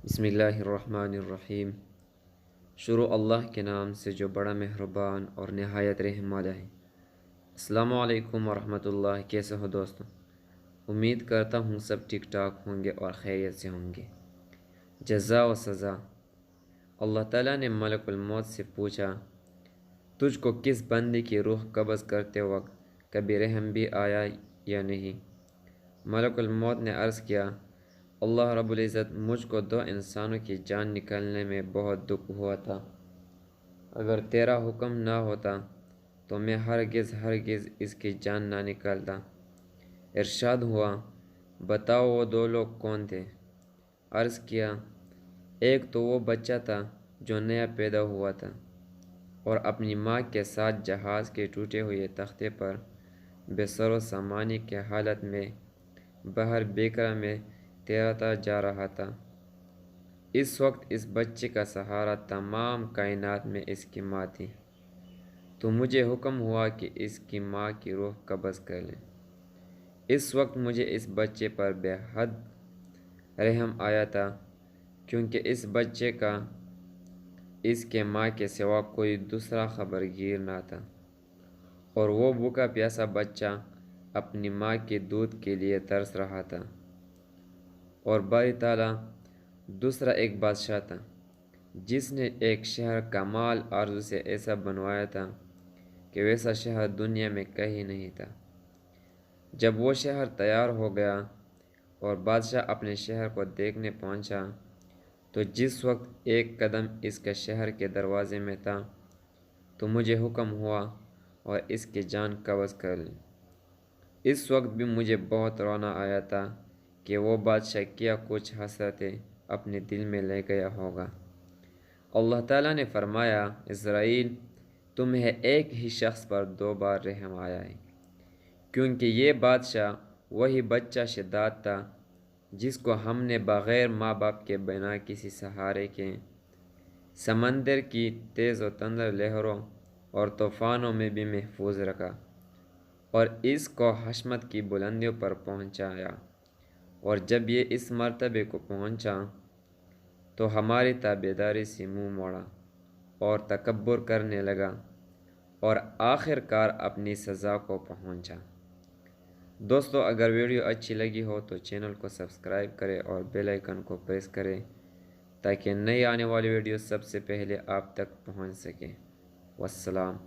بسم اللہ الرحمن الرحیم۔ شروع اللہ کے نام سے جو بڑا مہربان اور نہایت رحم والا ہے۔ السلام علیکم ورحمۃ اللہ، کیسے ہو دوستو؟ امید کرتا ہوں سب ٹھیک ٹھاک ہوں گے اور خیریت سے ہوں گے۔ جزا و سزا۔ اللہ تعالیٰ نے ملک الموت سے پوچھا، تجھ کو کس بندے کی روح قبض کرتے وقت کبھی رحم بھی آیا یا نہیں؟ ملک الموت نے عرض کیا، اللہ رب العزت، مجھ کو 2 انسانوں کی جان نکلنے میں بہت دکھ ہوا تھا۔ اگر تیرا حکم نہ ہوتا تو میں ہرگز اس کی جان نہ نکالتا۔ ارشاد ہوا، بتاؤ وہ 2 لوگ کون تھے؟ عرض کیا، ایک تو وہ بچہ تھا جو نیا پیدا ہوا تھا اور اپنی ماں کے ساتھ جہاز کے ٹوٹے ہوئے تختے پر بے سر و سامانی کے حالت میں بحر بیکرا میں تیرتا جا رہا تھا۔ اس وقت اس بچے کا سہارا تمام کائنات میں اس کی ماں تھی، تو مجھے حکم ہوا کہ اس کی ماں کی روح قبض کر لیں۔ اس وقت مجھے اس بچے پر بے حد رحم آیا تھا، کیونکہ اس بچے کا اس کے ماں کے سوا کوئی دوسرا خبرگیر نہ تھا، اور وہ بھوکا پیاسا بچہ اپنی ماں کے دودھ کے لیے ترس رہا تھا۔ اور باری تعالیٰ دوسرا ایک بادشاہ تھا جس نے ایک شہر کمال آرزو سے ایسا بنوایا تھا کہ ویسا شہر دنیا میں کہیں نہیں تھا۔ جب وہ شہر تیار ہو گیا اور بادشاہ اپنے شہر کو دیکھنے پہنچا، تو جس وقت ایک قدم اس کے شہر کے دروازے میں تھا تو مجھے حکم ہوا اور اس کی جان قبض کر لی۔ اس وقت بھی مجھے بہت رونا آیا تھا کہ وہ بادشاہ کیا کچھ حسرتیں اپنے دل میں لے گیا ہوگا۔ اللہ تعالیٰ نے فرمایا، اسرائیل، تمہیں ایک ہی شخص پر 2 بار رحم آیا ہے، کیونکہ یہ بادشاہ وہی بچہ شداد تھا جس کو ہم نے بغیر ماں باپ کے بنا کسی سہارے کے سمندر کی تیز و تندر لہروں اور طوفانوں میں بھی محفوظ رکھا اور اس کو حشمت کی بلندیوں پر پہنچایا۔ اور جب یہ اس مرتبے کو پہنچا تو ہماری تابعداری سے منہ موڑا اور تکبر کرنے لگا اور آخر کار اپنی سزا کو پہنچا۔ دوستو، اگر ویڈیو اچھی لگی ہو تو چینل کو سبسکرائب کریں اور بیل آئیکن کو پریس کریں تاکہ نئی آنے والی ویڈیو سب سے پہلے آپ تک پہنچ سکیں۔ والسلام۔